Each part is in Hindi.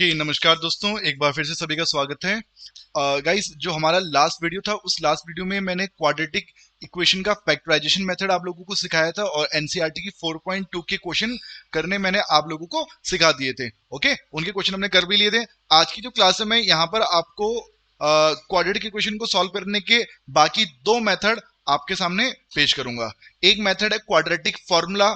नमस्कार दोस्तों, एक बार फिर से सभी का स्वागत है। गाइस, जो हमारा लास्ट वीडियो था उस लास्ट वीडियो में मैंने क्वाड्रेटिक इक्वेशन का फैक्टराइजेशन मेथड आप लोगों को सिखाया था और एनसीईआरटी की 4.2 के क्वेश्चन करने मैंने आप लोगों को सिखा दिए थे। ओके, उनके क्वेश्चन हमने कर भी लिए थे। आज की जो क्लास है मैं यहाँ पर आपको क्वाड्रेटिक इक्वेशन को सॉल्व करने के बाकी दो मेथड आपके सामने पेश करूंगा। एक मेथड है क्वाड्रेटिक फॉर्मूला,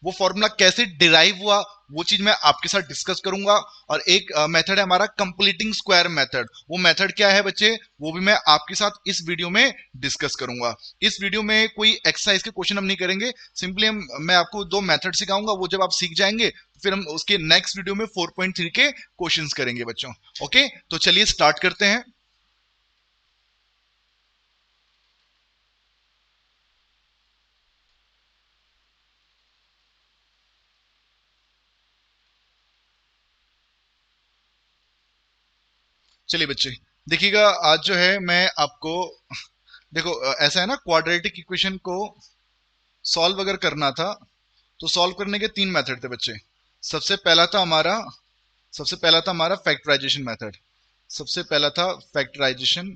वो फॉर्मूला कैसे डिराइव हुआ वो चीज मैं आपके साथ डिस्कस करूंगा। और एक मेथड है हमारा कंप्लीटिंग स्क्वायर मेथड। वो मेथड क्या है बच्चे, वो भी मैं आपके साथ इस वीडियो में डिस्कस करूंगा। इस वीडियो में कोई एक्सरसाइज के क्वेश्चन हम नहीं करेंगे, सिंपली मैं आपको दो मेथड सिखाऊंगा। वो जब आप सीख जाएंगे तो फिर हम उसके नेक्स्ट वीडियो में 4.3 के क्वेश्चंस करेंगे बच्चों। ओके, तो चलिए स्टार्ट करते हैं। चलिए बच्चे, देखिएगा, आज जो है मैं आपको देखो, ऐसा है ना, क्वाड्रेटिक इक्वेशन को सॉल्व अगर करना था तो सॉल्व करने के तीन मेथड थे बच्चे। सबसे पहला था हमारा सबसे पहला था हमारा फैक्टराइजेशन मेथड। सबसे पहला था फैक्टराइजेशन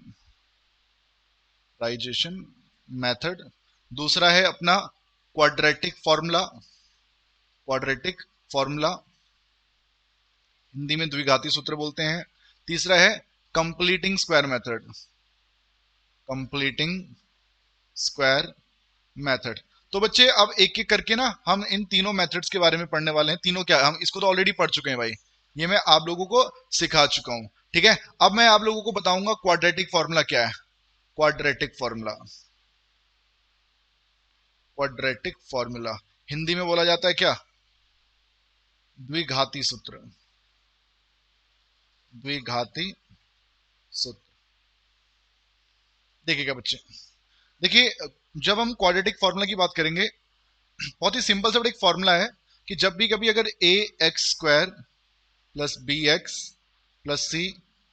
राइजेशन मेथड। दूसरा है अपना quadratic formula. Quadratic formula Hindi में द्विघाती सूत्र बोलते हैं। तीसरा है completing square method. Completing square method. तो बच्चे, अब एक एक करके ना हम इन तीनों मेथड्स के बारे में पढ़ने वाले हैं। तीनों क्या, हम इसको तो ऑलरेडी पढ़ चुके हैं भाई, ये मैं आप लोगों को सिखा चुका हूं। ठीक है, अब मैं आप लोगों को बताऊंगा क्वाड्रेटिक फॉर्मूला क्या है। Quadratic formula, quadratic formula Hindi में बोला जाता है क्या? द्विघाती सूत्र। द्विघाती सूत्र। देखिएगा बच्चे, देखिए, जब हम क्वाड्रेटिक फॉर्मूला की बात करेंगे, बहुत ही सिंपल सा एक फॉर्मूला है कि जब भी कभी अगर A x square plus B x plus C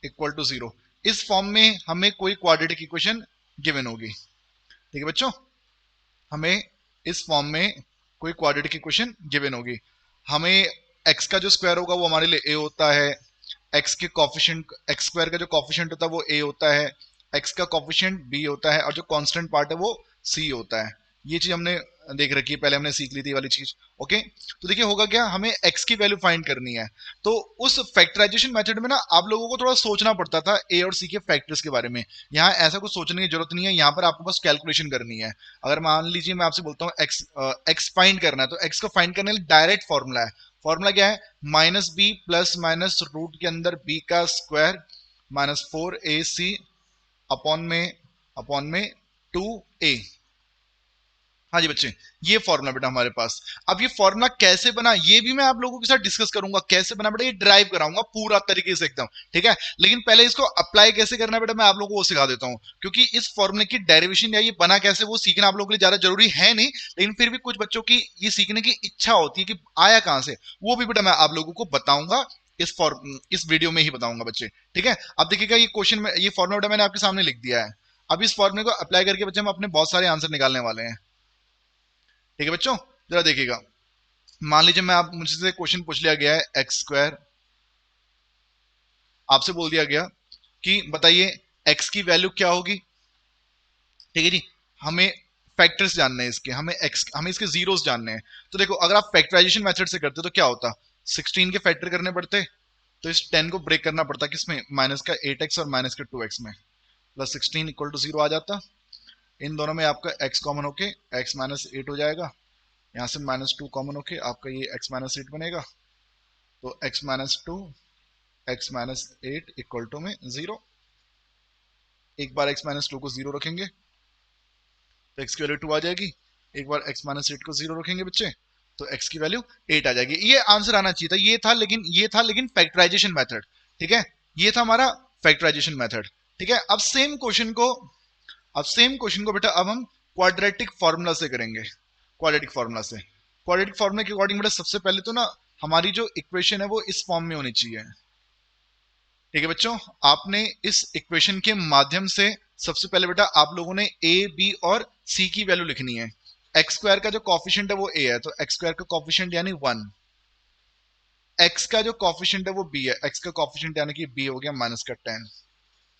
equal to zero, इस फॉर्म में हमें कोई क्वाड्रेटिक इक्वेशन गिवन होगी। ठीक है बच्चों, हमें इस फॉर्म में कोई क्वाड्रेटिक इक्वेशन गिवन होगी। हमें एक्स का जो स्क्वायर होगा वो हमारे लिए ए होता है। एक्स के कॉफिशिएंट, एक्स स्क्वायर का जो कॉफिशिएंट होता है वो ए होता है। एक्स का कॉफिशिएंट बी होता है और जो कांस्टेंट पार्ट है वो सी होता है। ये चीज हमने देख रखी है, पहले हमने सीख ली थी वाली चीज। ओके, तो देखिए होगा क्या, हमें एक्स की वैल्यू फाइंड करनी है। तो उस फैक्टराइजेशन मेथड में ना आप लोगों को थोड़ा सोचना पड़ता था ए और सी के फैक्टर्स के बारे में। यहाँ ऐसा कुछ सोचने की जरूरत नहीं है, यहाँ पर आपको बस कैलकुलेशन करनी है। अगर मान लीजिए मैं आपसे बोलता हूँ एक्स एक्स फाइंड करना है, तो एक्स को फाइंड करने के लिए डायरेक्ट फॉर्मूला है। फॉर्मूला क्या है? Minus B plus minus root के अंदर बी का स्क्वायर माइनस 4ac अपॉन में 2a। हाँ जी बच्चे, ये फॉर्मूला बेटा हमारे पास। अब ये फॉर्मूला कैसे बना ये भी मैं आप लोगों के साथ डिस्कस करूंगा, कैसे बना बेटा, ये ड्राइव कराऊंगा पूरा तरीके से एकदम। ठीक है, लेकिन पहले इसको अप्लाई कैसे करना है बेटा मैं आप लोगों को वो सिखा देता हूँ, क्योंकि इस फॉर्मूले की डेरिवेशन या ये बना कैसे वो सीखना आप लोगों के लिए ज्यादा जरूरी है नहीं, लेकिन फिर भी कुछ बच्चों की ये सीखने की इच्छा होती है कि आया कहां से, वो भी बेटा मैं आप लोगों को बताऊंगा। इस वीडियो में ही बताऊंगा बच्चे। ठीक है, अब देखिएगा, ये क्वेश्चन में ये फॉर्मूला बेटा मैंने आपके सामने लिख दिया है। अब इस फॉर्मूले को अप्लाई करके बच्चे हम अपने बहुत सारे आंसर निकालने वाले हैं। ठीक है बच्चों, जरा देखिएगा, मान लीजिए मैं आप मुझसे क्वेश्चन पूछ लिया गया है एक्स स्क्वायर। आपसे बोल दिया गया कि बताइए एक्स की वैल्यू क्या होगी। ठीक है जी, हमें फैक्टर्स जानने हैं इसके, हमें इसके जीरोस जानने हैं। तो देखो, अगर आप फैक्टराइजेशन मेथड से करते तो क्या होता, 16 के फैक्टर करने पड़ते, तो इस 10 को ब्रेक करना पड़ता किसमें, माइनस का 8x और माइनस का 2x में, प्लस 16 इक्वल टू जीरो आ जाता। इन दोनों में आपका x कॉमन होके x माइनस 8 हो जाएगा। यहाँ से माइनस 2 कॉमन होके आपका ये x माइनस 8 बनेगा। तो x minus 2 x minus 8 equal to में जीरो। एक बार x माइनस 2 को जीरो रखेंगे तो x की वैल्यू 2 आ जाएगी। एक बार x माइनस 8 को जीरो रखेंगे बच्चे तो x की वैल्यू 8 आ जाएगी। ये आंसर आना चाहिए था, ये था लेकिन फैक्टराइजेशन मेथड। ठीक है, ये था हमारा फैक्टराइजेशन मेथड। ठीक है, अब सेम क्वेश्चन को बेटा अब हम क्वाड्रेटिक फॉर्मूला से करेंगे। क्वाड्रेटिक फॉर्मूला के अकॉर्डिंग बेटा सबसे पहले तो ना हमारी जो इक्वेशन है वो इस फॉर्म में होनी चाहिए। ठीक है बच्चों, आपने इस इक्वेशन के माध्यम से सबसे पहले बेटा आप लोगों ने ए बी और सी की वैल्यू लिखनी है। एक्स स्क्वायर का जो कॉफिशिएंट है वो ए है, तो एक्स स्क्वायर का कॉफिशिएंट यानी 1। एक्स का जो कॉफिशिएंट है वो बी है, एक्स का कॉफिशिएंट यानी कि बी हो गया -10,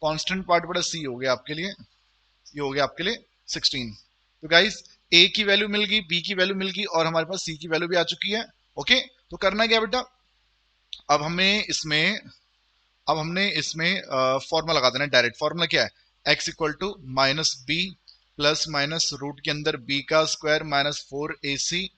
कांस्टेंट पार्ट बड़ा सी हो गया आपके लिए, ये हो गया आपके लिए 16। तो गाइस ए की वैल्यू मिल गई, बी की वैल्यू मिल गई और हमारे पास सी की वैल्यू भी आ चुकी है। ओके, तो करना क्या बेटा, अब हमें इसमें अब हमने इसमें फॉर्मूला लगा देना है डायरेक्ट। फॉर्मूला क्या है, x equal to -b plus minus root के अंदर b का स्क्वायर -4ac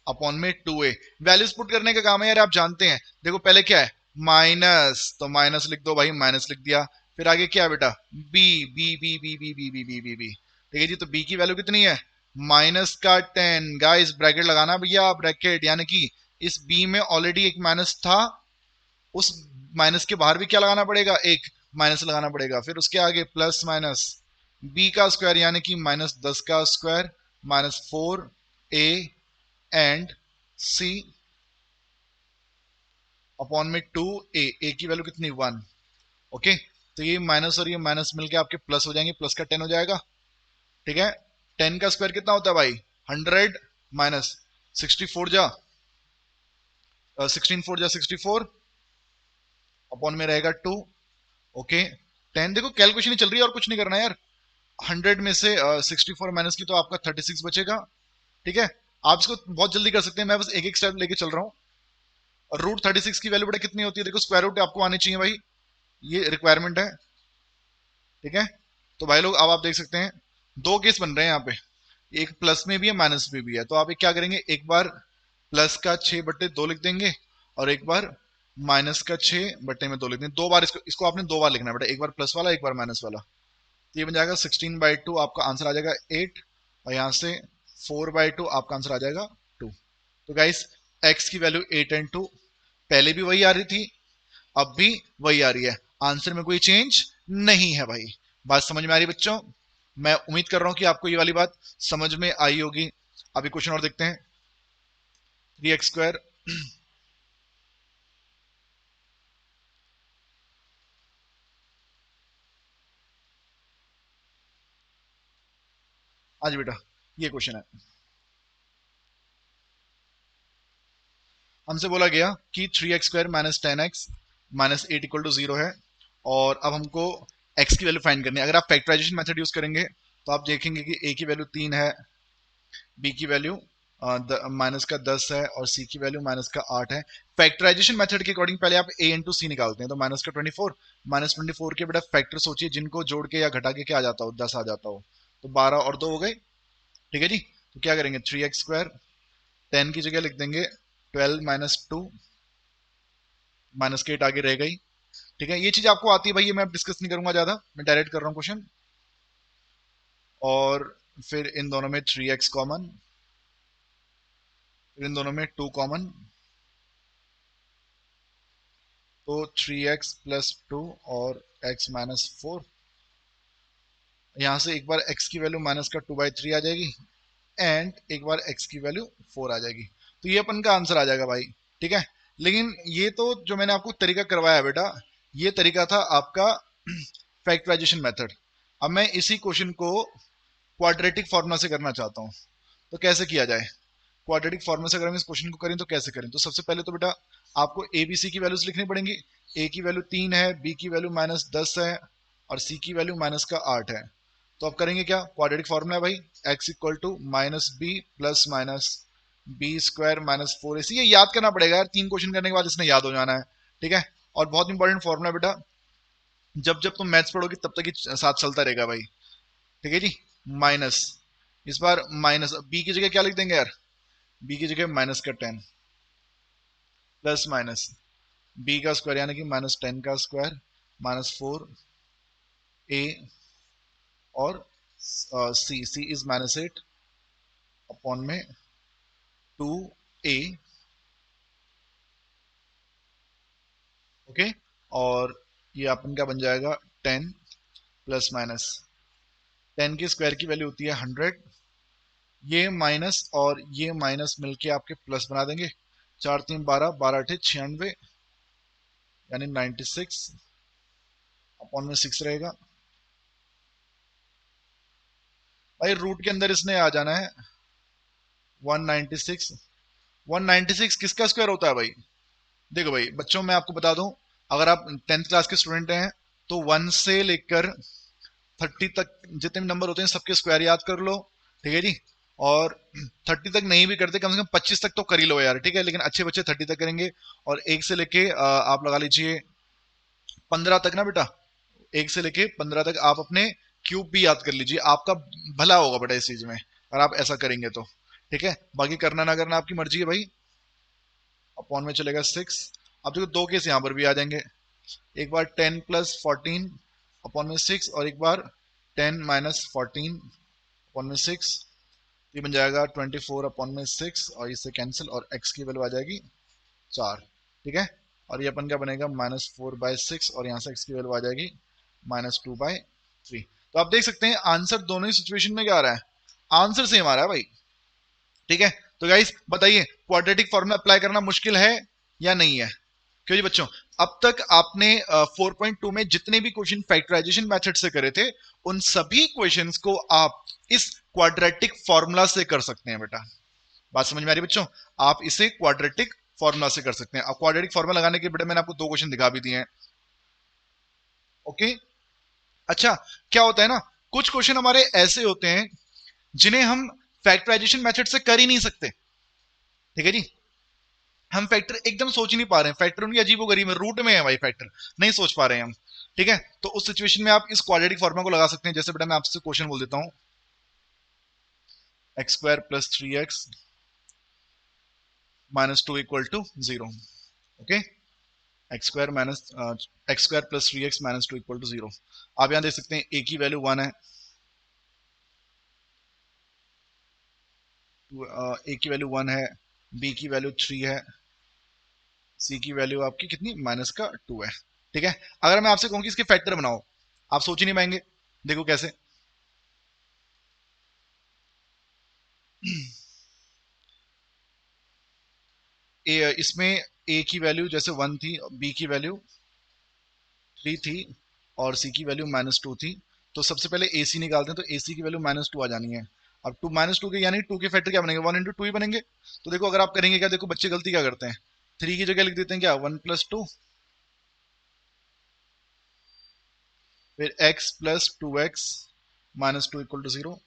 अपॉन में 2a। वैल्यूज पुट करने का काम है यार, आप जानते हैं। देखो पहले क्या है, माइनस, तो माइनस लिख दो भाई, माइनस लिख दिया। फिर आगे क्या है बेटा, b b b b b b b b b b, ठीक है जी। तो b की वैल्यू कितनी है, -10। गाइस ब्रैकेट लगाना भैया, ब्रैकेट, यानी कि इस b में ऑलरेडी एक माइनस था, उस माइनस के बाहर भी क्या लगाना पड़ेगा, एक माइनस लगाना पड़ेगा। फिर उसके आगे प्लस माइनस बी का स्क्वायर यानी कि -10 का square -4a and C upon में 2a, ए की वैल्यू कितनी 1। ओके, तो ये माइनस और ये माइनस मिलके आपके प्लस हो जाएंगे, प्लस का 10 हो जाएगा। ठीक है, 10 का स्क्वायर कितना होता है भाई, 100 माइनस 64 जा 64 अपॉन में रहेगा 2। ओके, 10, देखो कैलकुलेशन ही चल रही है और कुछ नहीं करना है यार। 100 में से 64 माइनस की तो आपका 36 बचेगा। ठीक है, आप इसको बहुत जल्दी कर सकते हैं, मैं बस एक एक स्टेप लेके चल रहा हूँ। और रूट 36 की वैल्यू बेटा कितनी होती है, देखो स्क्वायर रूट आपको आने चाहिए भाई, ये रिक्वायरमेंट है। ठीक है, तो भाई लोग अब आप देख सकते हैं दो केस बन रहे हैं यहाँ पे, एक प्लस में भी है माइनस में भी है। तो आप एक क्या करेंगे, एक बार प्लस का 6/2 लिख देंगे और एक बार माइनस का 6/2 लिख देंगे। दो बार इसको आपने दो बार लिखना है बेटा, एक बार प्लस वाला एक बार माइनस वाला। तो ये बन जाएगा 16/2, आपका आंसर आ जाएगा 8, और यहाँ से 4/2 आपका आंसर आ जाएगा 2। तो गाइस एक्स की वैल्यू 8 एंड 2, पहले भी वही आ रही थी, अब भी वही आ रही है, आंसर में कोई चेंज नहीं है भाई। बात समझ में आ रही है बच्चों, मैं उम्मीद कर रहा हूं कि आपको ये वाली बात समझ में आई होगी। अभी क्वेश्चन और देखते हैं, 3x²। आज बेटा ये क्वेश्चन है, हमसे बोला गया कि 3x² -10x -8 = 0 है, और अब हमको x की वैल्यू फाइंड करनी है। अगर आप फैक्टराइजेशन मेथड यूज करेंगे तो आप देखेंगे कि a की वैल्यू 3 है, b की वैल्यू -10 है और c की वैल्यू -8 है। फैक्टराइजेशन मेथड के अकॉर्डिंग पहले आप a इंटू सी निकालते हैं, तो -24, -24 के बेटा फैक्टर सोचिए जिनको जोड़ के या घटा के क्या आ जाता हो, 10 आ जाता हो। तो 12 और 2 हो गए। ठीक है जी, तो क्या करेंगे, 3x², 10 की जगह लिख देंगे 12 - 2, माइनस के 8 आगे रह गई। ठीक है, ये चीज आपको आती है भाई, ये मैं डिस्कस नहीं करूंगा ज्यादा, मैं डायरेक्ट कर रहा हूँ क्वेश्चन। और फिर इन दोनों में 3x कॉमन, फिर इन दोनों में 2 कॉमन, तो 3x + 2 और x-4। यहां से एक बार x की वैल्यू माइनस का 2/3 आ जाएगी एंड एक बार x की वैल्यू 4 आ जाएगी। तो ये अपन का आंसर आ जाएगा भाई। ठीक है, लेकिन ये तो जो मैंने आपको तरीका करवाया बेटा, ये तरीका था आपका फैक्टराइजेशन मेथड। अब मैं इसी क्वेश्चन को क्वाड्रेटिक फॉर्मूला से करना चाहता हूँ, तो कैसे किया जाए। क्वाड्रेटिक फॉर्मूला से अगर हम इस क्वेश्चन को करें तो कैसे करें, तो सबसे पहले तो बेटा आपको ए बी सी की वैल्यूज लिखनी पड़ेंगी। ए की वैल्यू 3 है, बी की वैल्यू -10 है और सी की वैल्यू -8 है। तो अब करेंगे क्या, क्वाड्रेटिक फॉर्मूला है भाई, x equal to -b plus minus b² -4ac। ये याद करना पड़ेगा यार, 3 क्वेश्चन करने के बाद इसने याद हो जाना है। ठीक है, और बहुत इंपॉर्टेंट फॉर्मूला बेटा, जब जब तुम मैथ्स पढ़ोगे तब तक ही साथ चलता रहेगा भाई। ठीक है जी, माइनस, इस बार माइनस, बी की जगह क्या लिख देंगे यार, बी की जगह -10 प्लस माइनस बी का स्क्वायर यानी कि -10 का स्क्वायर -4a और सी इज -8 अपॉन में 2a। ओके, और ये अपन का बन जाएगा 10 प्लस माइनस 10 की स्क्वायर की वैल्यू होती है 100, ये माइनस और ये माइनस मिलके आपके प्लस बना देंगे, 4 3 12, 12 8 96 यानी 96 अपॉन में 6 रहेगा। भाई रूट के अंदर इसने आ जाना है 196। 196 किसका स्क्वायर होता है भाई, देखो भाई बच्चों, मैं आपको बता दूं, अगर आप 10th क्लास के स्टूडेंट हैं तो 1 से लेकर 30 तक जितने भी नंबर होते हैं सबके स्क्वायर याद कर लो, ठीक है जी। और 30 तक नहीं भी करते, कम से कम 25 तक तो कर ही लो यार, ठीक है। लेकिन अच्छे बच्चे 30 तक करेंगे। और एक से लेके आप लगा लीजिए 15 तक ना बेटा, एक से लेके 15 तक आप अपने क्यूब भी याद कर लीजिए, आपका भला होगा बेटा इस चीज में अगर आप ऐसा करेंगे तो, ठीक है। बाकी करना ना करना आपकी मर्जी है भाई। अपॉन में चलेगा 6। अब देखो दो केस यहाँ पर भी आ जाएंगे, एक बार 10 प्लस 14 अपॉन में 6, और एक बार 10 माइनस 14 अपॉन में 6। ये बन जाएगा 24 अपॉन में 6, और इससे कैंसिल, और x की वैल्यू आ जाएगी 4, ठीक है। और ये अपन क्या बनेगा -4/6, और यहाँ से x की वैल्यू आ जाएगी -2/3। तो आप देख सकते हैं आंसर दोनों ही सिचुएशन में क्या आ रहा है, आंसर सेम आ रहा है भाई, ठीक है। तो गाइस बताइए, क्वाड्रेटिक फॉर्मूला अप्लाई करना मुश्किल है या नहीं है? क्यों जी बच्चों, अब तक आपने 4.2 में जितने भी क्वेश्चन फैक्टराइजेशन मेथड से करे थे, उन सभी क्वेश्चंस को आप इस क्वाड्रेटिक फॉर्मूला से कर सकते हैं बेटा। बात समझ में आ रही बच्चों? आप इसे क्वाड्रेटिक फॉर्मूला से कर सकते हैं। अब क्वाड्रेटिक फॉर्मूला लगाने के बेटा मैंने आपको दो क्वेश्चन दिखा भी दिए हैं, ओके। अच्छा, क्या होता है ना, कुछ क्वेश्चन हमारे ऐसे होते हैं जिन्हें हम फैक्टराइजेशन मेथड से कर ही नहीं सकते, ठीक है जी। हम फैक्टर एकदम सोच ही नहीं पा रहे हैं, फैक्टर उनकी अजीबोगरीब है, रूट में है भाई फैक्टर, नहीं सोच पा रहे हैं हम, ठीक है। तो उस सिचुएशन में आप इस क्वाड्रेटिक फॉर्मूला को लगा सकते हैं। जैसे बेटा मैं आपसे क्वेश्चन बोल देता हूं, x² + 3x - 2 = 0, okay. x² + 3x - 2 = 0। आप यहां देख सकते हैं a की वैल्यू 1 है, a की वैल्यू 1 है, b की वैल्यू 3 है, c की वैल्यू आपकी कितनी -2 है, ठीक है। अगर मैं आपसे कहूं कि इसके फैक्टर बनाओ, आप सोच ही नहीं पाएंगे। देखो कैसे, इसमें a की वैल्यू जैसे 1 थी, b की वैल्यू 3 थी, और c की वैल्यू -2 थी। तो सबसे पहले ac निकालते हैं, तो ac की वैल्यू -2 आ जानी है। अब -2 के यानी 2 के फैक्टर क्या बनेंगे, 1 × 2 ही बनेंगे। तो देखो अगर आप करेंगे क्या, देखो बच्चे गलती क्या करते हैं, 3 की जगह लिख देते हैं क्या 1 + 2, फिर x + 2x - 2 = 0।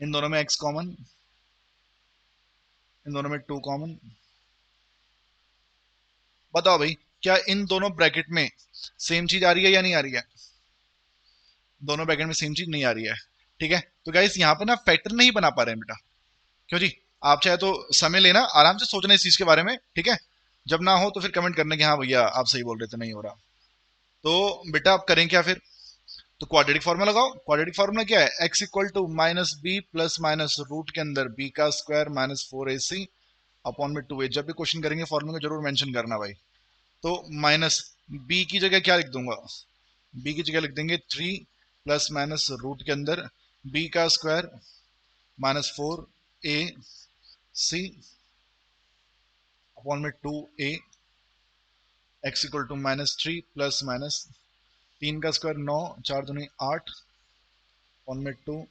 इन दोनों में x कॉमन, इन दोनों में 2 कॉमन। बताओ भाई, क्या इन दोनों ब्रैकेट में सेम चीज आ रही है या नहीं आ रही है? दोनों ब्रैकेट में सेम चीज नहीं आ रही है, ठीक है। तो गाइस यहाँ पे ना फैक्टर नहीं बना पा रहे हैं बेटा। क्यों जी? आप चाहे तो समय लेना, आराम से सोचना इस चीज के बारे में, ठीक है। जब ना हो तो फिर कमेंट करने कि हाँ भैया आप सही बोल रहे थे, नहीं हो रहा। तो बेटा आप करें क्या फिर, तो क्वाड्रेटिक फॉर्मूला लगाओ। क्वाड्रेटिक फॉर्मूला क्या है, x = -b + रूट के अंदर b का स्क्वायर -4ac अपॉन में 2a। जब भी क्वेश्चन करेंगे फॉर्मूला को जरूर मेंशन करना भाई। तो माइनस b की जगह क्या लिख दूंगा, b की जगह लिख देंगे 3 ± रूट के अंदर b का स्क्वायर -4ac अपॉन में 2a। x = -3 ± 3 का स्क्वायर 9, 4 दूनी 8 अपॉन में 2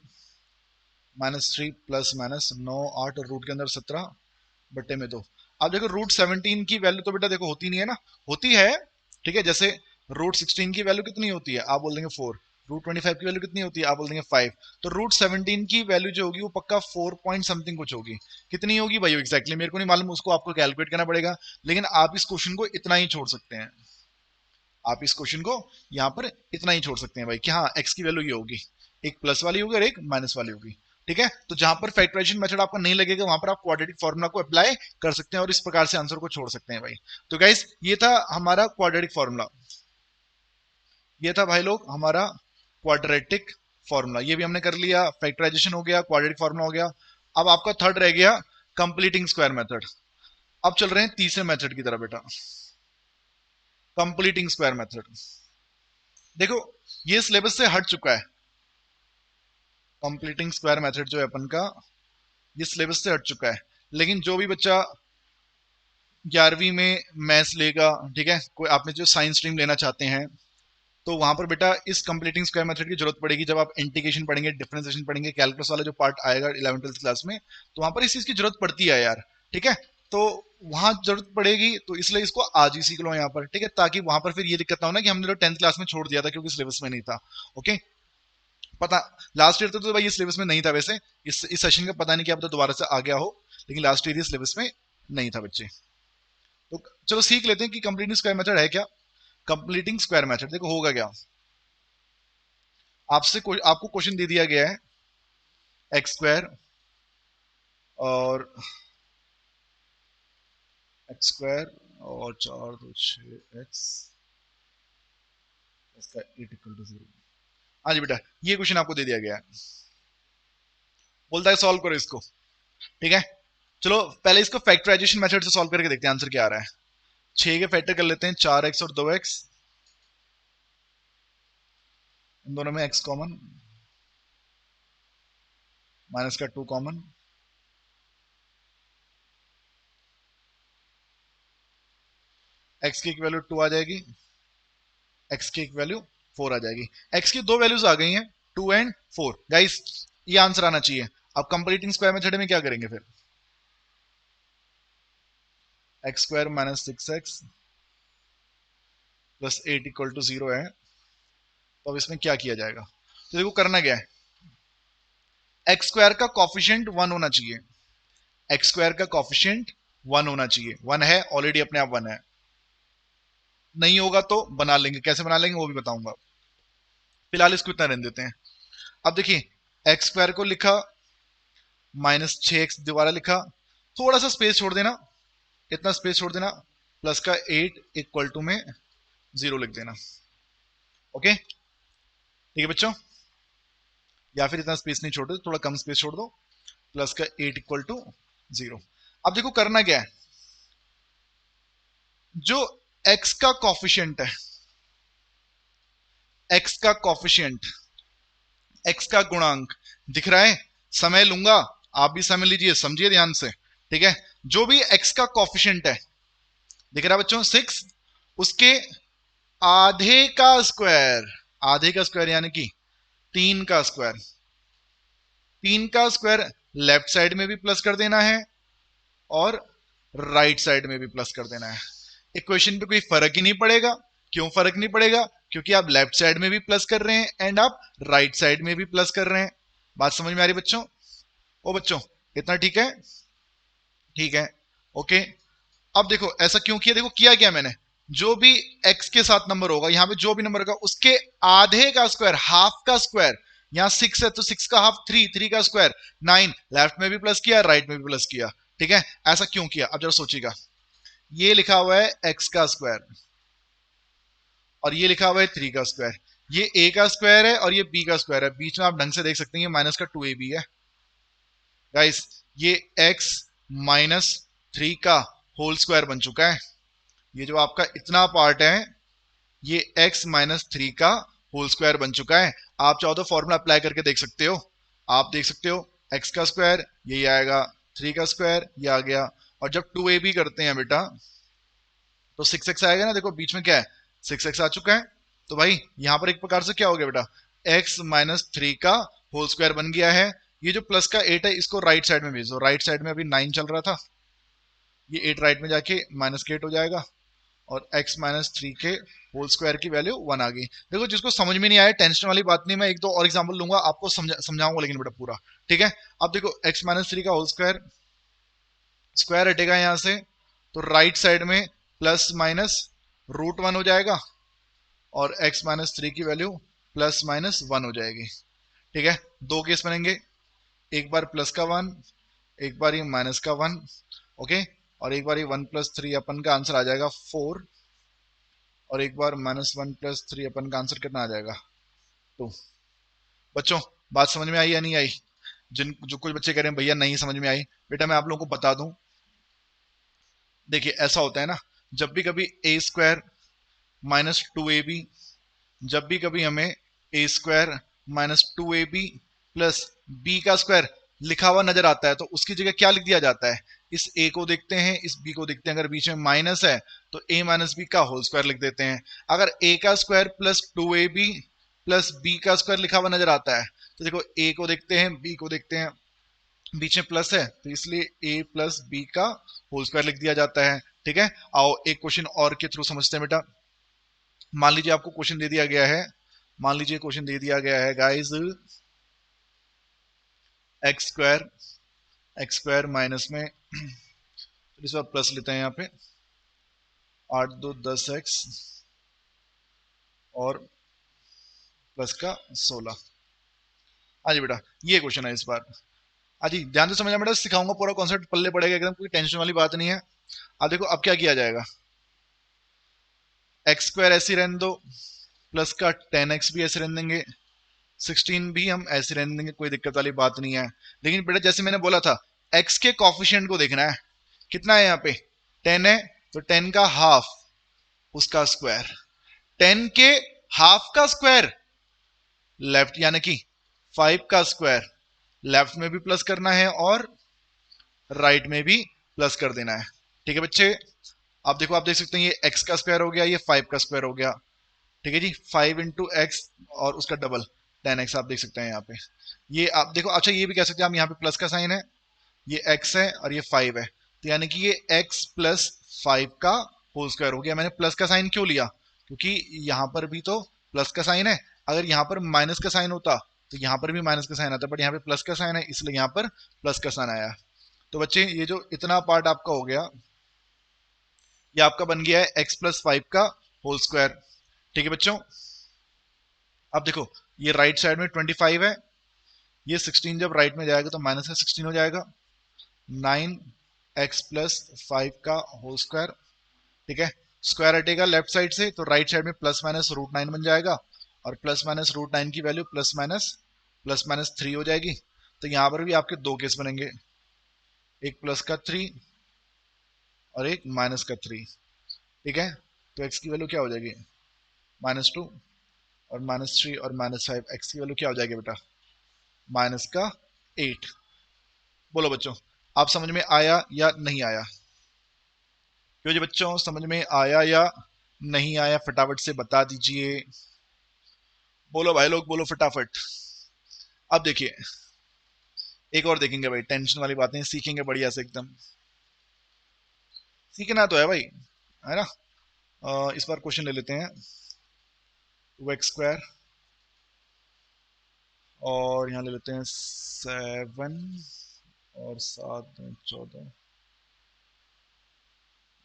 -3 ± 9 8, और रूट के अंदर 17/2। अब देखो √17 की वैल्यू तो बेटा देखो होती नहीं है ना, होती है, ठीक है। जैसे √16 की वैल्यू कितनी होती है, आप बोल देंगे 4। √25 की वैल्यू कितनी होती है, आप बोल देंगे 5। तो √17 की वैल्यू जो होगी वो पक्का 4 पॉइंट समथिंग कुछ होगी। कितनी होगी भाई एग्जैक्टली मेरे को नहीं मालूम, उसको आपको कैलकुलेट करना पड़ेगा। लेकिन आप इस क्वेश्चन को इतना ही छोड़ सकते हैं, आप इस क्वेश्चन को यहाँ पर इतना ही छोड़ सकते हैं भाई कि हाँ एक्स की वैल्यू ये होगी, एक प्लस वाली होगी और एक माइनस वाली होगी, ठीक है। तो जहां पर फैक्टराइजेशन मेथड आपको नहीं लगेगा वहां पर आप क्वाड्रेटिक फॉर्मूला को अप्लाई कर सकते हैं और इस प्रकार से आंसर को छोड़ सकते हैं भाई। तो गाइस ये था हमारा क्वाड्रेटिक फॉर्मूला, ये था भाई लोग हमारा क्वाड्रेटिक फॉर्मूला। ये भी हमने कर लिया, फैक्टराइजेशन हो गया, क्वाड्रेटिक फॉर्मूला हो गया। अब आपका थर्ड रह गया कंप्लीटिंग स्क्वायर मेथड। अब चल रहे हैं तीसरे मेथड की तरफ बेटा, कंप्लीटिंग स्क्वायर मेथड। देखो ये सिलेबस से हट चुका है, कंप्लीटिंग स्क्वायर मेथड जो है अपन का, ये सिलेबस से हट चुका है। लेकिन जो भी बच्चा 11वीं में मैथ्स लेगा, ठीक है, कोई आपने जो साइंस स्ट्रीम लेना चाहते हैं, तो वहां पर बेटा इस कंप्लीटिंग स्क्वायर मेथड की जरूरत पड़ेगी। जब आप इंटीग्रेशन पढ़ेंगे, डिफरेंशिएशन पढ़ेंगे, कैलकुलस वाला जो पार्ट आएगा 11th 12th क्लास में, तो वहां पर इस चीज की जरूरत पड़ती है यार, ठीक है। तो वहां जरूरत पड़ेगी, तो इसलिए इसको आज ही सीख लो यहाँ पर, ठीक है, ताकि वहां पर फिर ये दिक्कत ना हो ना कि हमने तो 10th क्लास में छोड़ दिया था क्योंकि सिलेबस में नहीं था। ओके, पता लास्ट ईयर तो भाई ये सिलेबस में नहीं था वैसे, इस सेशन का पता नहीं क्या पता दोबारा से आ गया हो, लेकिन लास्ट ईयर ये सिलेबस में नहीं था बच्चे। तो चलो सीख लेते हैं कि कंप्लीटिंग स्क्वायर मेथड है क्या। कंप्लीटिंग स्क्वायर मेथड देखो होगा क्या, आपको क्वेश्चन दे दिया गया है एक्स स्क्वायर और एक्स स्क्वायर और 4 2 6 एक्स इसका 8 = 0। हाँ जी बेटा, ये क्वेश्चन आपको दे दिया गया है, बोलता है सॉल्व करो इसको, ठीक है। चलो पहले इसको फैक्टराइजेशन मेथड से सॉल्व करके देखते हैं आंसर क्या आ रहा है। 6 के फैक्टर कर लेते हैं, 4x और 2x, इन दोनों में x कॉमन, माइनस का 2 कॉमन, x की वैल्यू 2 आ जाएगी, x की वैल्यू 4 आ जाएगी, x की दो वैल्यूज आ गई हैं 2 एंड 4। गाइस ये आंसर आना चाहिए। अब कंप्लीटिंग स्क्वायर मेथड में क्या करेंगे फिर, x square minus 6x plus 8 = 0 है, तो अब इसमें क्या किया जाएगा, तो देखो करना क्या है, एक्स स्क्वायर का कॉफिशिएंट 1 होना चाहिए, एक्स स्क्वायर का कॉफिशिएंट 1 होना चाहिए, 1 है ऑलरेडी, अपने आप 1 है, नहीं होगा तो बना लेंगे, कैसे बना लेंगे वो भी बताऊंगा, फिलहाल इसको इतना रहने देते हैं। अब देखिए एक्स स्क्वायर को लिखा, माइनस 6x दोबारा लिखा, थोड़ा सा स्पेस छोड़ देना, इतना स्पेस छोड़ देना, प्लस का 8 = में 0 लिख देना। ओके ठीक है बच्चों, या फिर इतना स्पेस नहीं छोड़ दो, थोड़ा कम स्पेस छोड़ दो, प्लस का 8 = 0। अब देखो करना क्या है, जो x का कॉफिशिएंट है, x का कॉफिशिएंट, x का गुणांक दिख रहा है, समय लूंगा, आप भी समय लीजिए, समझिए ध्यान से, ठीक है। जो भी x का कॉफिशिएंट है दिख रहा है बच्चों 6, उसके आधे का स्क्वायर, आधे का स्क्वायर यानी कि 3 का स्क्वायर, 3 का स्क्वायर लेफ्ट साइड में भी प्लस कर देना है और राइट साइड में भी प्लस कर देना है। इक्वेशन पे कोई फर्क ही नहीं पड़ेगा, क्यों फर्क नहीं पड़ेगा, क्योंकि आप लेफ्ट साइड में भी प्लस कर रहे हैं एंड आप राइट साइड में भी प्लस कर रहे हैं। बात समझ में आ रही बच्चों, ओ बच्चों इतना ठीक है, ठीक है, ओके। अब देखो ऐसा क्यों किया, देखो किया क्या मैंने, जो भी x के साथ नंबर होगा, यहां पे जो भी नंबर होगा उसके आधे का स्क्वायर, हाफ का स्क्वायर, यहां 6 है तो 6 का हाफ 3, 3 का स्क्वायर 9, लेफ्ट में भी प्लस किया राइट में भी प्लस किया, ठीक है। ऐसा क्यों किया, अब जरा सोचिएगा, ये लिखा हुआ है x का स्क्वायर और ये लिखा हुआ है 3 का स्क्वायर, ये a का स्क्वायर है और ये b का स्क्वायर है, बीच में आप ढंग से देख सकते हैं ये माइनस का 2ab है गाइस, ये x माइनस 3 का होल स्क्वायर बन चुका है, ये जो आपका इतना पार्ट है ये x माइनस 3 का होल स्क्वायर बन चुका है। आप चाहो तो फॉर्मूला अप्लाई करके देख सकते हो, आप देख सकते हो x का स्क्वायर यही आएगा, 3 का स्क्वायर ये आ गया, और जब 2ab करते हैं बेटा तो 6x आएगा ना, देखो बीच में क्या है 6x आ चुका है, तो भाई यहां पर एक प्रकार से क्या हो गया बेटा, x माइनस 3 का होल स्क्वायर बन गया है। ये जो प्लस का 8 है इसको राइट साइड में भेजो, राइट साइड में अभी 9 चल रहा था, ये 8 राइट में जाके माइनस के 8 हो जाएगा और x माइनस 3 के होल स्क्वायर की वैल्यू 1 आ गई। देखो जिसको समझ में नहीं आया टेंशन वाली बात नहीं, मैं एक दो और एग्जांपल लूंगा आपको समझाऊंगा लेकिन बेटा पूरा, ठीक है। अब देखो x माइनस 3 का होल स्क्वायर, स्क्वायर हटेगा यहां से तो राइट साइड में प्लस माइनस √1 हो जाएगा और x माइनस 3 की वैल्यू प्लस माइनस 1 हो जाएगी, ठीक है। दो केस बनेंगे, एक बार प्लस का 1, एक बार ये माइनस का 1, ओके, और एक बार ये 1 + 3 अपन का आंसर आ जाएगा 4, और एक बार -1 + 3 अपन का आंसर कितना आ जाएगा 2। बच्चों बात समझ में आई या नहीं आई, जो कुछ बच्चे कह रहे हैं भैया नहीं समझ में आई, बेटा मैं आप लोगों को बता दूं, देखिए ऐसा होता है ना, जब भी कभी a स्क्वायर माइनस 2ab, जब भी कभी हमें a square minus 2ab plus b का स्क्वायर लिखा हुआ नजर आता है तो उसकी जगह क्या लिख दिया जाता है, इस a को देखते हैं इस b को देखते हैं, अगर बीच में माइनस है तो a माइनस b का होल स्क्वायर लिख देते हैं। अगर a का square plus 2ab plus b का स्क्वायर लिखा हुआ नजर आता है तो देखो a को देखते हैं b को देखते हैं, बीच में प्लस है तो इसलिए a प्लस बी का होल स्क्वायर लिख दिया जाता है। ठीक है, आओ एक क्वेश्चन और के थ्रू समझते हैं बेटा। मान लीजिए आपको क्वेश्चन दे दिया गया है, मान लीजिए क्वेश्चन दे दिया गया है गाइस, एक्स स्क्वायर माइनस में इस बार प्लस लेते हैं यहाँ पे 8 2 10 x और प्लस का 16। हाँ जी बेटा, ये क्वेश्चन है इस बार। हाँ जी, ध्यान से समझना बेटा, सिखाऊंगा पूरा कॉन्सेप्ट पल्ले पड़ेगा एकदम, कोई टेंशन वाली बात नहीं है। अब देखो अब क्या किया जाएगा, एक्स स्क्वायर ऐसे रहने दो, प्लस का 10x भी ऐसे रहने देंगे, 16 भी हम ऐसे रहने देंगे, कोई दिक्कत वाली बात नहीं है। लेकिन बेटा जैसे मैंने बोला था, x के कॉफिशिएंट को देखना है, कितना है यहाँ पे 10 है, तो 10 का हाफ उसका स्क्वायर, 10 के हाफ का स्क्वायर लेफ्ट, यानी कि 5 का स्क्वायर लेफ्ट में भी प्लस करना है और राइट में भी प्लस कर देना है। ठीक है बच्चे, अब देखो आप देख सकते हैं ये x का स्क्वायर हो गया, ये 5 का स्क्वायर हो गया। ठीक है जी, 5 इंटू एक्स और उसका डबल 10x आप देख सकते हैं यहाँ पे। ये आप देखो, अच्छा ये भी कह सकते हैं आप, यहाँ पे प्लस का साइन है, ये x है और ये 5 है, तो यानी कि ये x प्लस 5 का होल स्क्वायर हो गया। मैंने प्लस का साइन क्यों लिया, क्योंकि यहाँ पर भी तो प्लस का साइन है, अगर यहाँ पर माइनस का साइन होता तो यहाँ पर भी माइनस का साइन आता, बट यहाँ पे प्लस का साइन है इसलिए यहाँ पर प्लस का साइन आया। तो बच्चे ये जो इतना पार्ट आपका हो गया, ये आपका बन गया है x प्लस 5 का होल स्क्वायर। ठीक है बच्चों, अब देखो ये राइट साइड में 25 है, ये 16 जब राइट में जाएगा तो माइनस का 16 हो जाएगा, 9x प्लस 5 का होल स्क्वायर। ठीक है, स्क्वायर हटेगा लेफ्ट साइड से तो राइट साइड में प्लस माइनस रूट 9 बन जाएगा, और प्लस माइनस रूट 9 की वैल्यू प्लस माइनस 3 हो जाएगी। तो यहां पर भी आपके दो केस बनेंगे, एक प्लस का 3 और एक माइनस का 3। ठीक है, तो x की वैल्यू क्या हो जाएगी, -2 और -3 और -5, x की वैल्यू क्या हो जाएगी बेटा, माइनस का 8। बोलो बच्चों, आप समझ में आया या नहीं आया? क्यों जी बच्चों, समझ में आया या नहीं आया, फटाफट से बता दीजिए। बोलो भाई लोग, बोलो फटाफट। अब देखिए एक और देखेंगे भाई, टेंशन वाली बातें सीखेंगे बढ़िया से एकदम, सीखना तो है भाई, है ना। इस बार क्वेश्चन ले लेते हैं, 2x² और यहाँ ले लेते हैं 7 और 7 14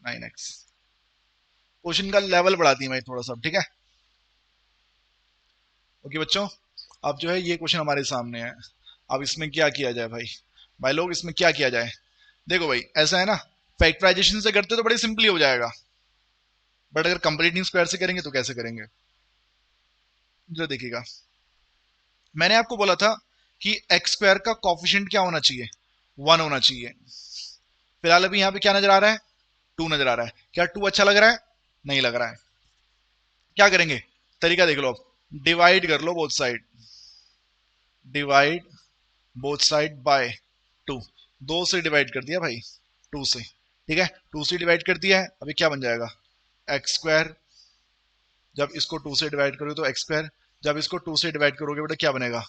9x। क्वेश्चन का लेवल बढ़ा दिया मैं थोड़ा सा, ठीक है। ओके बच्चों, अब जो है ये क्वेश्चन हमारे सामने है, अब इसमें क्या किया जाए भाई, भाई लोग इसमें क्या किया जाए। देखो भाई ऐसा है ना, फैक्टराइजेशन से करते तो बड़े सिंपली हो जाएगा, बट अगर कंप्लीटिंग स्क्वायर से करेंगे तो कैसे करेंगे, जो देखिएगा मैंने आपको बोला था कि एक्स स्क्वायर का कॉफिशिएंट क्या होना चाहिए, 1 होना चाहिए। फिलहाल अभी यहाँ पे क्या नजर आ रहा है, 2 नजर आ रहा है। क्या 2 अच्छा लग रहा है, नहीं लग रहा है। क्या करेंगे, तरीका देख लो, अब डिवाइड कर लो both side, divide both side by 2, 2 से डिवाइड कर दिया भाई, 2 से। ठीक है, 2 से डिवाइड कर दिया है, अभी क्या बन जाएगा, एक्स स्क्वायर। जब इसको 2 से डिवाइड करोगे तो एक्स स्क्वायर, जब इसको 2 से डिवाइड करोगे बेटा क्या बनेगा,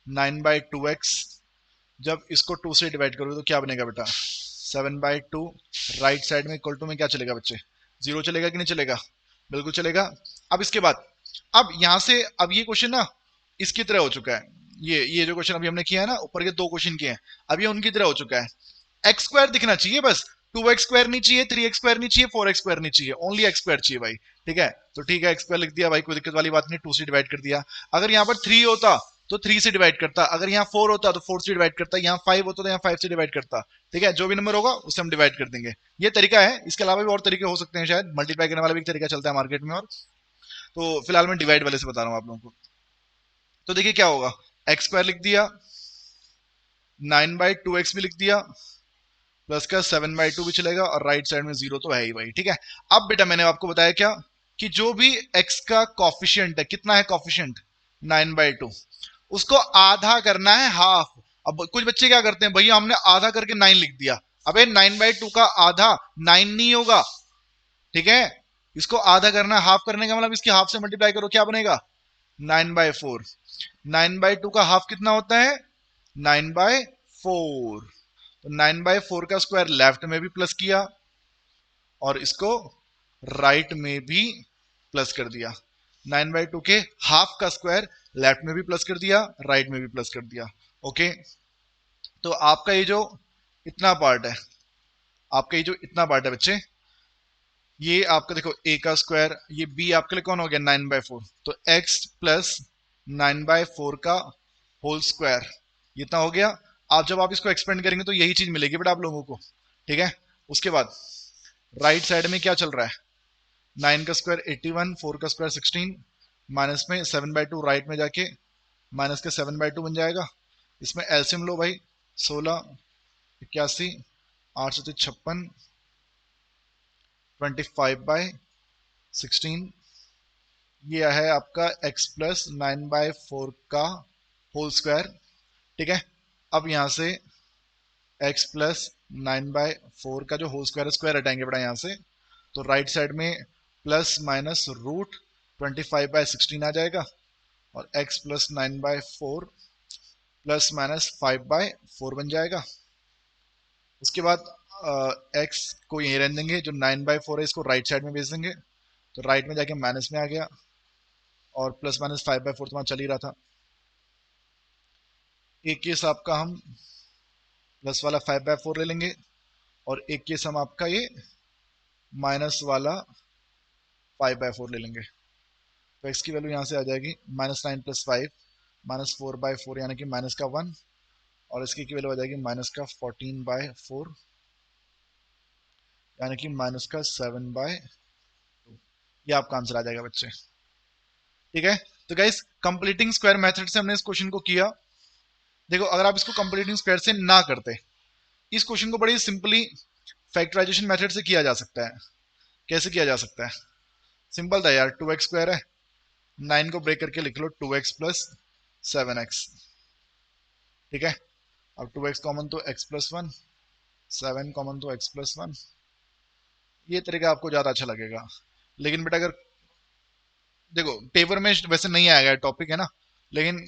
9/2x। जब इसको 2 से डिवाइड करोगे तो क्या बनेगा बेटा, 7/2। राइट साइड में इक्वल टू में क्या चलेगा बच्चे, 0 चलेगा कि नहीं चलेगा, बिल्कुल चलेगा। अब इसके बाद, अब यहां से अब ये क्वेश्चन ना इसकी तरह हो चुका है, ये जो क्वेश्चन अभी हमने किया है ना, ऊपर के 2 क्वेश्चन किए हैं, अब ये उनकी तरह हो चुका है। एक्स स्क्वायर दिखना चाहिए बस, 2x स्क्वायर नहीं चाहिए, 3x स्क्वायर नहीं चाहिए, 4x स्क्वायर नहीं चाहिए, ओनली एक्स स्क्वायर चाहिए भाई। ठीक है, तो ठीक है एक्स स्क्वायर लिख दिया भाई, कोई दिक्कत वाली बात नहीं, 2 से डिवाइड कर दिया। अगर यहाँ पर 3 होता तो 3 से डिवाइड करता, अगर यहाँ 4 होता तो 4 से डिवाइड करता, यहाँ 5 होता तो यहाँ 5 से डिवाइड करता। ठीक है, जो भी नंबर होगा उससे हम डिवाइड कर देंगे, ये तरीका है। इसके अलावा भी और तरीके हो सकते हैं, शायद मल्टीप्लाई करने वाला भी एक तरीका चलता है मार्केट में, और तो फिलहाल मैं डिवाइड वाले से बता रहा हूँ आप लोगों को। तो देखिए क्या होगा, एक्स स्क्वायर लिख दिया, 9/2x भी लिख दिया, प्लस का 7/2 भी चलेगा, और राइट साइड में 0 तो है ही भाई। ठीक है, अब बेटा मैंने आपको बताया क्या, कि जो भी x का कॉफिशिएंट है, कितना है कॉफिशिएंट, 9/2, उसको आधा करना है, हाफ। अब कुछ बच्चे क्या करते हैं, भैया हमने आधा करके 9 लिख दिया, अबे 9/2 का आधा 9 नहीं होगा। ठीक है, इसको आधा करना है, हाफ करने का मतलब इसकी हाफ से मल्टीप्लाई करो, क्या बनेगा, 9/4। 9/2 का हाफ कितना होता है, 9/4। 4। तो 9/4 का स्क्वायर लेफ्ट में भी प्लस किया और इसको राइट में भी प्लस कर दिया। 9/2 के हाफ का स्क्वायर लेफ्ट में भी प्लस कर दिया, राइट में भी प्लस कर दिया। ओके, तो आपका ये जो इतना पार्ट है, आपका ये जो इतना पार्ट है बच्चे, ये आपका देखो a का स्क्वायर, ये b आपके लिए कौन हो गया 9/4, तो x प्लस 9/4 का होल स्क्वायर, ये इतना हो गया। आप जब आप इसको एक्सपेंड करेंगे तो यही चीज मिलेगी बेटा आप लोगों को, ठीक है। उसके बाद राइट साइड में क्या चल रहा है, 9 का स्क्वायर 81, 4 का स्क्वायर 16, माइनस में 7/2 राइट में जाके माइनस के 7/2 बन जाएगा। इसमें एलसीएम लो भाई, 16, 81, 856, 25/16, ये है आपका x प्लस 9/4 का होल स्क्वायर, ठीक है। अब यहां से x प्लस 9/4 का जो होल स्क्वायर है, स्क्वायर हटाएंगे बेटा यहाँ से, तो राइट साइड में प्लस माइनस रूट 25/16 आ जाएगा और x प्लस 9/4 प्लस माइनस 5/4 बन जाएगा। उसके बाद x को यहीं रहने देंगे, जो 9/4 है इसको राइट साइड में भेज देंगे, तो राइट में जाके माइनस में आ गया और प्लस माइनस 5/4 तो वहां चल ही रहा था। एक केस आपका हम प्लस वाला 5/4 ले लेंगे और एक केस हम आपका ये माइनस वाला 5/4 ले लेंगे। तो x की वैल्यू यहाँ से आ जाएगी -9 + 5 -4/4 यानी कि माइनस का 1, और इसकी की वैल्यू आ जाएगी माइनस का 14/4 यानी कि माइनस का 7/2। ये आपका आंसर आ जाएगा बच्चे, ठीक है। तो गाइस कंप्लीटिंग स्क्वायर मेथड से हमने इस क्वेश्चन को किया। देखो अगर आप इसको कंप्लीटिंग स्क्वायर से ना करते, इस क्वेश्चन को बड़ी सिंपली फैक्टराइजेशन मेथड से किया जा सकता है। कैसे किया जा सकता है, सिंपल था यार, 2x स्क्वायर है, 9 को ब्रेक करके लिख लो 2x प्लस 7x, ठीक है। अब 2x कॉमन तो x प्लस 1, 7 कॉमन तो x प्लस 1, ये तरीका आपको ज्यादा अच्छा लगेगा। लेकिन बेटा अगर देखो पेपर में वैसे नहीं आएगा टॉपिक है ना, लेकिन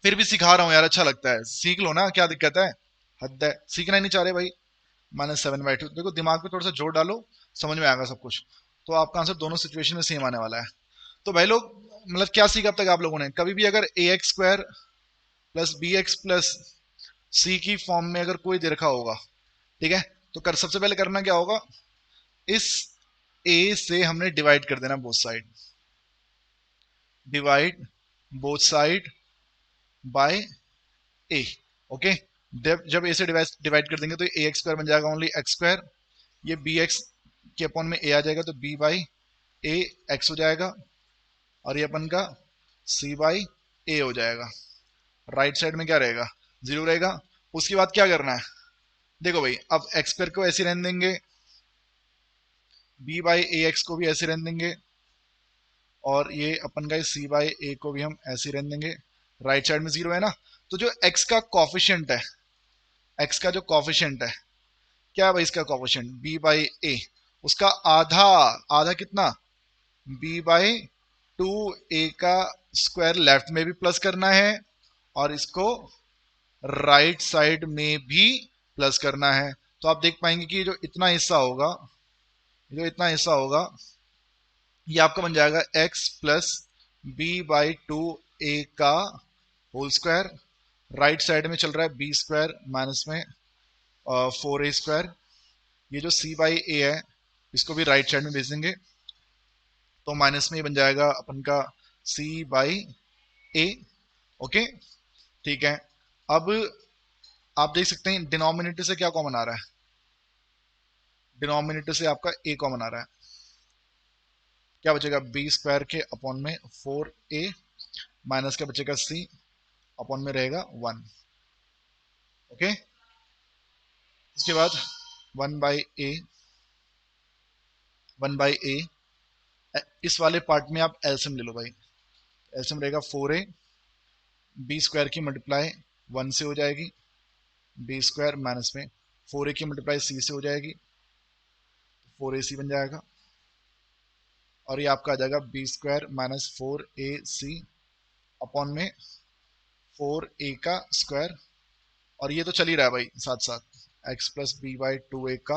फिर भी सिखा रहा हूँ यार, अच्छा लगता है, सीख लो ना, क्या दिक्कत है, हद है, सीखना ही नहीं चाह रहे भाई। -7/2, देखो दिमाग पे थोड़ा सा जोर डालो, समझ में आएगा सब कुछ, तो आपका आंसर दोनों सिचुएशन में सेम आने वाला है। तो भाई लोग मतलब क्या सीखा अब तक आप लोगों ने, कभी भी अगर ax² plus bx plus c की फॉर्म में अगर कोई दे रखा होगा, ठीक है, तो सबसे पहले करना क्या होगा, इस a से हमने डिवाइड कर देना both side, divide both side bye a, okay. जब a से डिवाइड कर देंगे तो ax² बन जाएगा ओनली x², ये bx के अपॉन में a आ जाएगा तो b बाई a x हो जाएगा, और ये अपन का c बाई a हो जाएगा। राइट साइड में क्या रहेगा, 0 रहेगा। उसके बाद क्या करना है, देखो भाई अब x² को ऐसे रहने देंगे, b बाई ए एक्स को भी ऐसे रहने देंगे, और ये अपन का c बाई a को भी हम ऐसे रहने देंगे। राइट साइड में 0 है ना, तो जो x का कॉफिशिएंट है, x का जो कॉफिशिएंट है, क्या है भाई इसका कॉफिशिएंट, b बाई a, उसका आधा, आधा कितना, b बाई 2a का स्क्वायर लेफ्ट में भी प्लस करना है और इसको राइट साइड में भी प्लस करना है। तो आप देख पाएंगे कि जो इतना हिस्सा होगा, जो इतना हिस्सा होगा, ये आपका बन जाएगा x plus B by 2a का होल स्क्वायर, राइट साइड में चल रहा है b² माइनस में 4a², ये जो c बाई a है इसको भी राइट साइड में भेज देंगे, तो माइनस में ये बन जाएगा अपन का c बाई a, ओके, ठीक है। अब आप देख सकते हैं डिनोमिनेटर से क्या कॉमन आ रहा है, डिनोमिनेटर से आपका a कॉमन आ रहा है, क्या बचेगा b² के अपॉन में 4a माइनस का बचेगा c अपॉन में रहेगा 1, ओके। इसके बाद 1/a, 1/a, इस वाले पार्ट में आप एलसीएम ले लो भाई, एलसीएम रहेगा 4a, b² की मल्टीप्लाई 1 से हो जाएगी, b² माइनस में 4a की मल्टीप्लाई c से हो जाएगी, 4ac बन जाएगा, और ये आपका आ जाएगा b² माइनस 4ac अपॉन में 4a का स्क्वायर और ये तो चल ही रहा है भाई साथ साथ, x plus B by two A का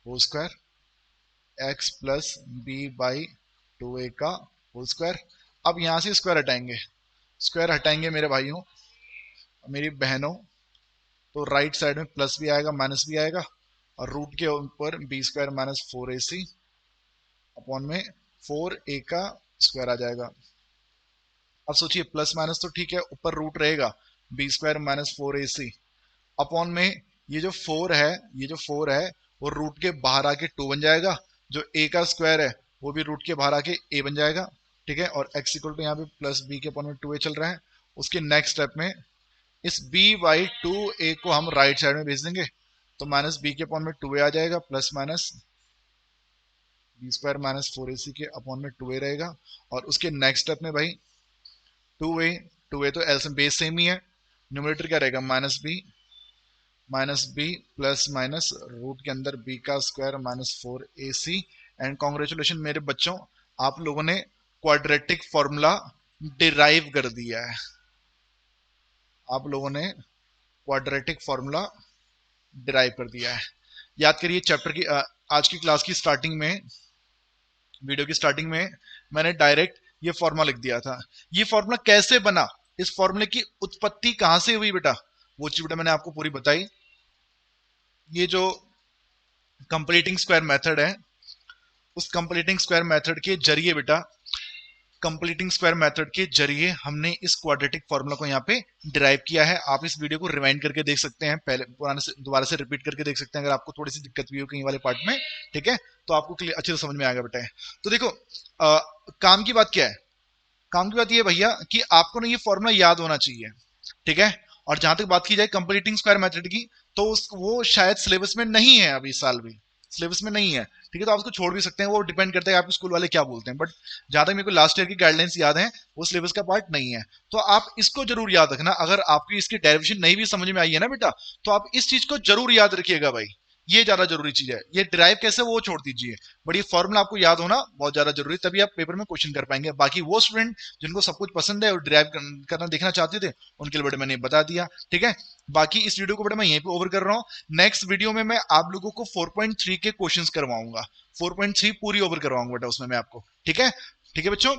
whole square, x plus B by two A का होल स्क्वायर। अब यहां से स्क्वायर हटाएंगे, स्क्वायर हटाएंगे मेरे भाइयों, मेरी बहनों, तो राइट साइड में प्लस भी आएगा माइनस भी आएगा, और रूट के ऊपर B square minus four A C upon में फोर ए का स्क्वायर आ जाएगा। अब सोचिए प्लस माइनस तो ठीक है, ऊपर रूट रहेगा, B square minus four A C upon में ये जो फोर है, ये जो फोर है वो रूट के बाहर आके टू बन जाएगा, जो ए का स्क्वायर है वो भी रूट के बाहर आके ए बन जाएगा। ठीक है, और एक्स इक्वल टू यहाँ पे प्लस बी के अपॉन में टू ए चल रहा है। उसके नेक्स्ट स्टेप में इस b बाई टू ए को हम राइट साइड में भेज देंगे, तो माइनस बी के अपॉन में टू ए आ जाएगा, plus minus B square minus four A C के अपॉन में टू ए रहेगा। और उसके नेक्स्ट स्टेप में भाई टू ए, टू ए तो एलसीएम बेस सेम ही है, न्यूमरेटर क्या रहेगा minus B plus minus root के अंदर बी का square minus four A C. And congratulation मेरे बच्चों, आप लोगों ने क्वाड्रेटिक फॉर्मूला डिराइव कर दिया है, आप लोगों ने क्वाड्रेटिक फॉर्मूला डिराइव कर दिया है। याद करिए चैप्टर की आज की क्लास की स्टार्टिंग में, वीडियो की स्टार्टिंग में मैंने डायरेक्ट ये फॉर्मूला लिख दिया था। ये फॉर्मूला कैसे बना, इस फॉर्मूले की उत्पत्ति कहां से हुई बेटा, वो चीज बेटा मैंने आपको पूरी बताई। ये जो कंप्लीटिंग स्क्वायर मेथड है, उस कंप्लीटिंग स्क्वायर मेथड के जरिए बेटा, कंप्लीटिंग स्क्वायर मेथड के जरिए हमने इस क्वाड्रेटिक फार्मूला को यहाँ पे डिराइव किया है। आप इस वीडियो को रिवाइंड करके देख सकते हैं, पहले पुराने से दोबारा से रिपीट करके देख सकते हैं अगर आपको थोड़ी सी दिक्कत भी हो कहीं वाले पार्ट में। ठीक है, तो आपको अच्छे से समझ में आ गया बेटा। तो देखो काम की बात क्या है, काम की बात ये भैया कि आपको ना ये फॉर्मूला याद होना चाहिए। ठीक है, और जहां तक बात की जाए कंप्लीटिंग स्क्वायर मेथड की, तो वो शायद सिलेबस में नहीं है, अभी इस साल भी सिलेबस में नहीं है। ठीक है, तो आप उसको छोड़ भी सकते हैं, वो डिपेंड करता है आपके स्कूल वाले क्या बोलते हैं। बट जहां तक मेरे को लास्ट ईयर की गाइडलाइंस याद है, वो सिलेबस का पार्ट नहीं है। तो आप इसको जरूर याद रखना, अगर आपकी इसकी डेरिवेशन नहीं भी समझ में आई है ना बेटा, तो आप इस चीज को जरूर याद रखिएगा भाई, ये ज्यादा जरूरी चीज है। ये डिराइव कैसे वो छोड़ दीजिए, बट ये फॉर्मूला आपको याद होना बहुत ज्यादा जरूरी, तभी आप पेपर में क्वेश्चन कर पाएंगे। बाकी वो स्टूडेंट जिनको सब कुछ पसंद है और डिराइव करना देखना चाहते थे, उनके लिए बेटा मैंने बता दिया। ठीक है, बाकी इस वीडियो को बेटा मैं यहीं पे ओवर कर रहा हूँ। नेक्स्ट वीडियो में मैं आप लोगों को 4.3 के क्वेश्चंस करवाऊंगा, 4.3 पूरी ओवर करवाऊंगा बेटा उसमें मैं आपको। ठीक है, ठीक है बच्चों,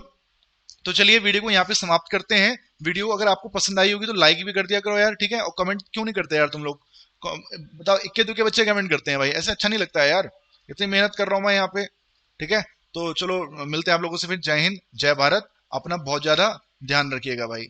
तो चलिए वीडियो को यहाँ पे समाप्त करते हैं। वीडियो अगर आपको पसंद आई होगी तो लाइक भी कर दिया करो यार। ठीक है, और कमेंट क्यों नहीं करते यार तुम लोग, बताओ, इक्के दुक्के बच्चे कमेंट करते हैं भाई, ऐसे अच्छा नहीं लगता है यार, इतनी मेहनत कर रहा हूं मैं यहाँ पे। ठीक है, तो चलो मिलते हैं आप लोगों से फिर। जय हिंद, जय भारत, अपना बहुत ज्यादा ध्यान रखिएगा भाई।